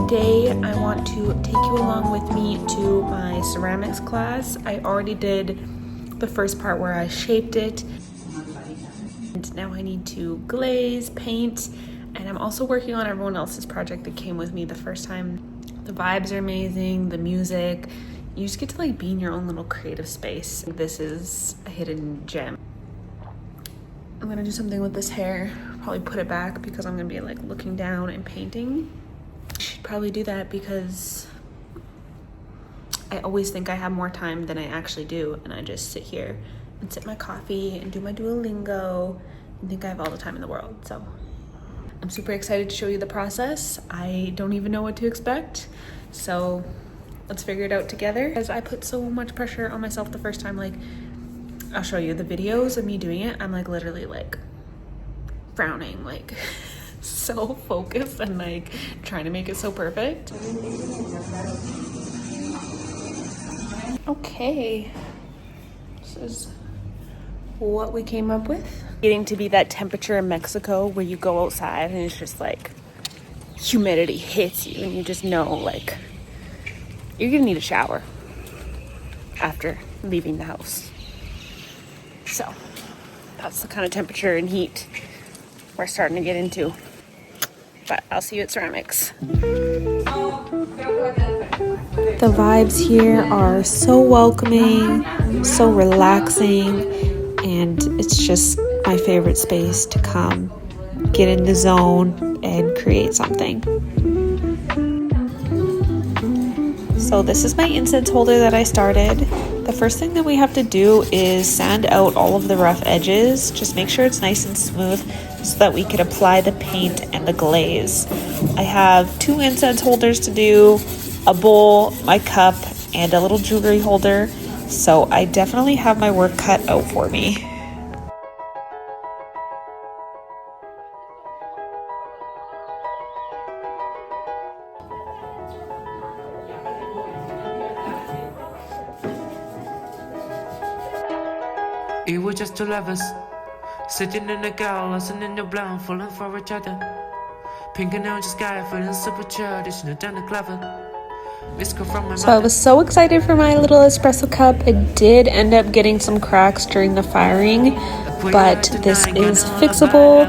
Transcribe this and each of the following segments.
today I want to take you along with me to my ceramics class. I already did the first part where I shaped it, and now I need to glaze, paint, and I'm also working on everyone else's project that came with me the first time. The vibes are amazing, the music, you just get to like be in your own little creative space. This is a hidden gem. I'm gonna do something with this hair, probably put it back because I'm gonna be like looking down and painting. I should probably do that because I always think I have more time than I actually do, and I just sit here and sip my coffee and do my Duolingo and think I have all the time in the world. So I'm super excited to show you the process. I don't even know what to expect, so let's figure it out together. As I put so much pressure on myself the first time, like I'll show you the videos of me doing it. I'm like literally like frowning, like so focused and like trying to make it so perfect. Okay, this is what we came up with. Getting to be that temperature in Mexico where you go outside and it's just like humidity hits you and you just know like you're gonna need a shower after leaving the house. So that's the kind of temperature and heat we're starting to get into. But I'll see you at ceramics. The vibes here are so welcoming, so relaxing, and it's just my favorite space to come, get in the zone, and create something. So this is my incense holder that I started. The first thing that we have to do is sand out all of the rough edges. Just make sure it's nice and smooth so that we can apply the paint and the glaze. I have 2 incense holders to do, a bowl, my cup, and a little jewelry holder. So I definitely have my work cut out for me. It was just 2 lovers sitting in a gal, listening in your blonde, falling for each other. Pink and orange sky, feeling super childish, no down the clever. So I was so excited for my little espresso cup. It did end up getting some cracks during the firing, but this is fixable.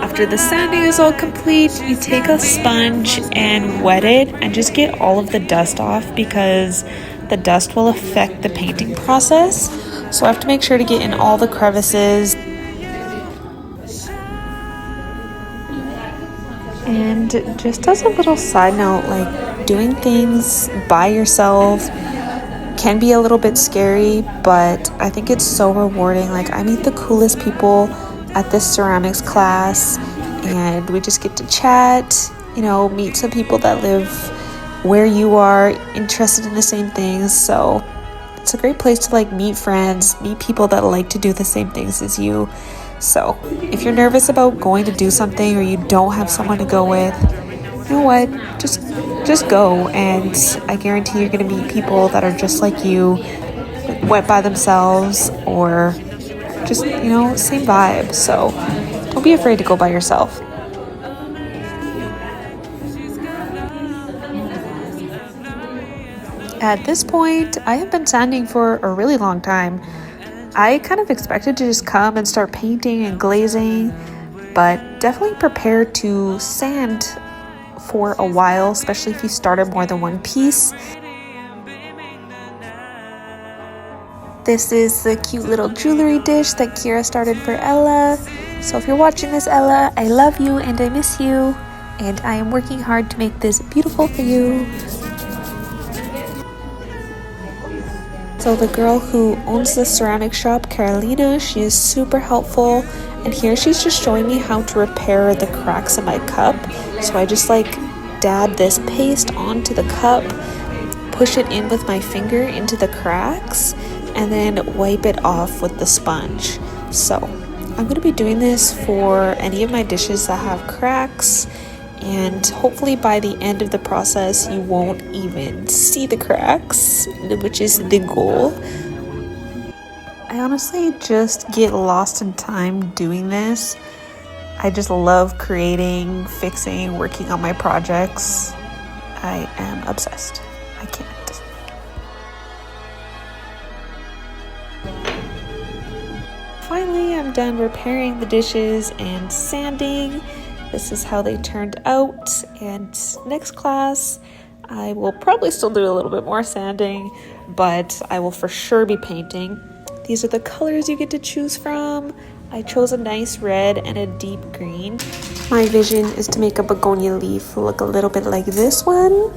After the sanding is all complete, you take a sponge and wet it and just get all of the dust off because the dust will affect the painting process. So I have to make sure to get in all the crevices. And just as a little side note, like doing things by yourself can be a little bit scary, but I think it's so rewarding. Like I meet the coolest people at this ceramics class and we just get to chat, you know, meet some people that live where you are, interested in the same things. So it's a great place to like meet friends, meet people that like to do the same things as you. So if you're nervous about going to do something or you don't have someone to go with, you know what, just go, and I guarantee you're going to meet people that are just like you, wet by themselves, or just, you know, same vibe. So don't be afraid to go by yourself. At this point, I have been sanding for a really long time. I kind of expected to just come and start painting and glazing, but definitely prepare to sand for a while, especially if you started more than one piece. This is the cute little jewelry dish that Kira started for Ella. So if you're watching this, Ella, I love you and I miss you, and I am working hard to make this beautiful for you. So the girl who owns the ceramic shop, Carolina, she is super helpful, and here she's just showing me how to repair the cracks in my cup. So I just like dab this paste onto the cup, push it in with my finger into the cracks, and then wipe it off with the sponge. So I'm going to be doing this for any of my dishes that have cracks, and hopefully by the end of the process you won't even see the cracks, which is the goal. I honestly just get lost in time doing this. I just love creating, fixing, working on my projects. I am obsessed. I can't. Finally, I'm done repairing the dishes and sanding. This is how they turned out. And next class, I will probably still do a little bit more sanding, but I will for sure be painting. These are the colors you get to choose from. I chose a nice red and a deep green. My vision is to make a begonia leaf look a little bit like this one.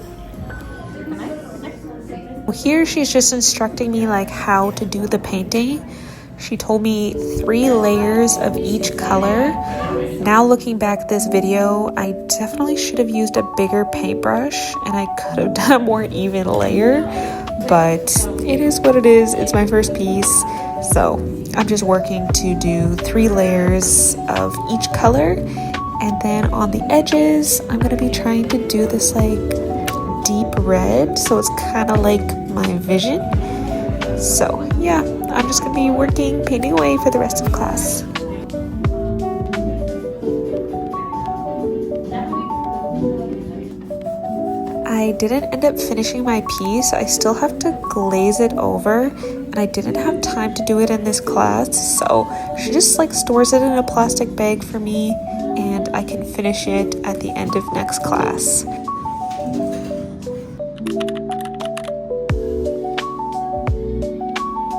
Here she's just instructing me like how to do the painting. She told me 3 layers of each color. Now looking back at this video, I definitely should have used a bigger paintbrush and I could have done a more even layer, but it is what it is. It's my first piece. So I'm just working to do 3 layers of each color. And then on the edges, I'm gonna be trying to do this like deep red. So it's kind of like my vision. So yeah, I'm just gonna be working, painting away for the rest of class. I didn't end up finishing my piece. I still have to glaze it over and I didn't have time to do it in this class. So she just like stores it in a plastic bag for me and I can finish it at the end of next class.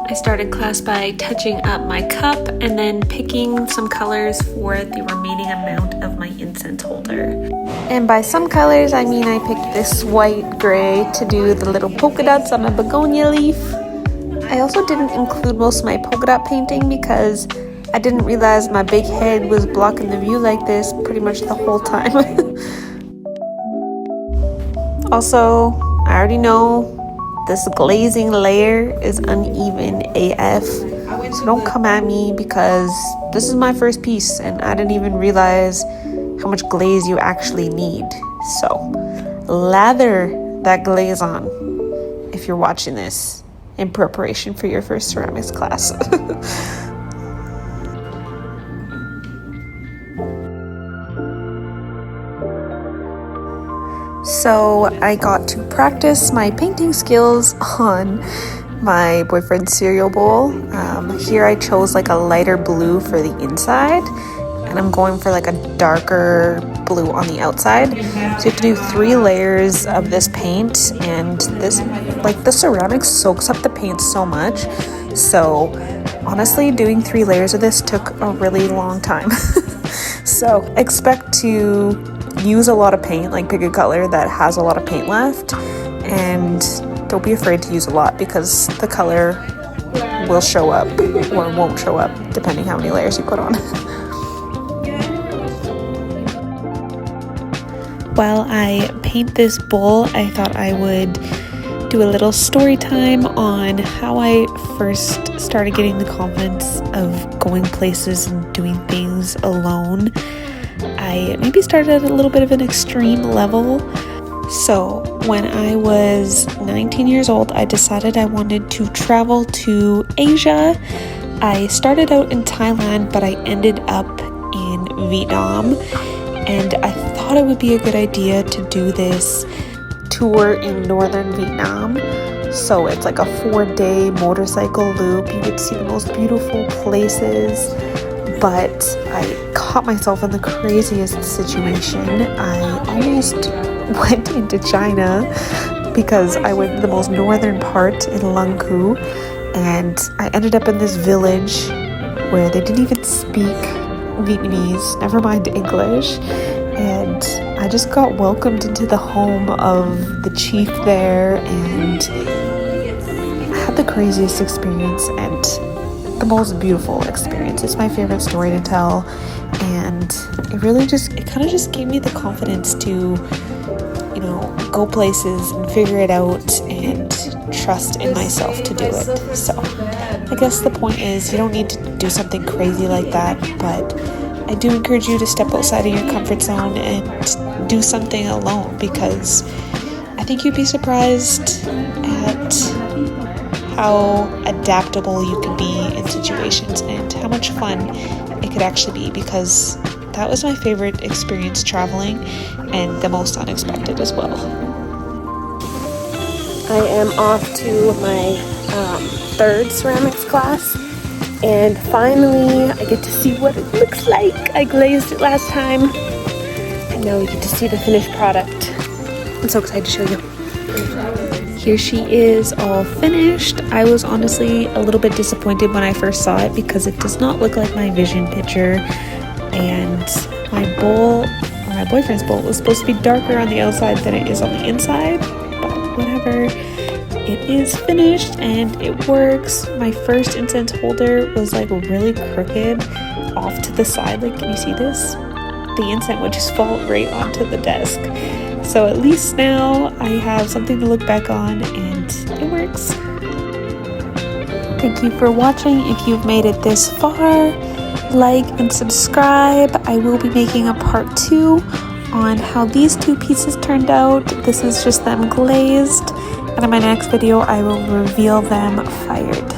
I started class by touching up my cup and then picking some colors for the remaining amount of my incense holder. And by some colors, I mean I picked this white gray to do the little polka dots on my begonia leaf. I also didn't include most of my polka dot painting because I didn't realize my big head was blocking the view like this pretty much the whole time. Also, I already know this glazing layer is uneven AF, so don't come at me because this is my first piece and I didn't even realize how much glaze you actually need. So lather that glaze on if you're watching this in preparation for your first ceramics class. So I got to practice my painting skills on my boyfriend's cereal bowl. Here I chose like a lighter blue for the inside and I'm going for like a darker blue on the outside. So you have to do 3 layers of this paint and this, like the ceramics soaks up the paint so much. So honestly, doing 3 layers of this took a really long time. So expect to use a lot of paint, like pick a color that has a lot of paint left and don't be afraid to use a lot because the color will show up or won't show up depending how many layers you put on. While I paint this bowl, I thought I would do a little story time on how I first started getting the confidence of going places and doing things alone. I maybe started at a little bit of an extreme level. So when I was 19 years old, I decided I wanted to travel to Asia. I started out in Thailand, but I ended up in Vietnam. And I thought it would be a good idea to do this tour in northern Vietnam. So it's like a 4-day motorcycle loop. You would see the most beautiful places. But I caught myself in the craziest situation. I almost went into China because I went to the most northern part in Lăng Cô, and I ended up in this village where they didn't even speak Vietnamese, never mind English, and I just got welcomed into the home of the chief there, and I had the craziest experience and the most beautiful experience. It's my favorite story to tell, and it kind of just gave me the confidence to, you know, go places and figure it out and trust in myself to do it. So I guess the point is you don't need to do something crazy like that, but I do encourage you to step outside of your comfort zone and do something alone, because I think you'd be surprised at how adaptable you can be in situations and how much fun it could actually be, because that was my favorite experience traveling, and the most unexpected as well. I am off to my third ceramics class, and finally I get to see what it looks like. I glazed it last time, and now we get to see the finished product. I'm so excited to show you. Here she is, all finished. I was honestly a little bit disappointed when I first saw it because it does not look like my vision picture, and my bowl, or my boyfriend's bowl, was supposed to be darker on the outside than it is on the inside, but whatever. It is finished and it works. My first incense holder was like really crooked off to the side. Like, can you see this? The incense would just fall right onto the desk. So at least now I have something to look back on, and it works. Thank you for watching. If you've made it this far, like and subscribe. I will be making a part 2 on how these two pieces turned out. This is just them glazed, and in my next video I will reveal them fired.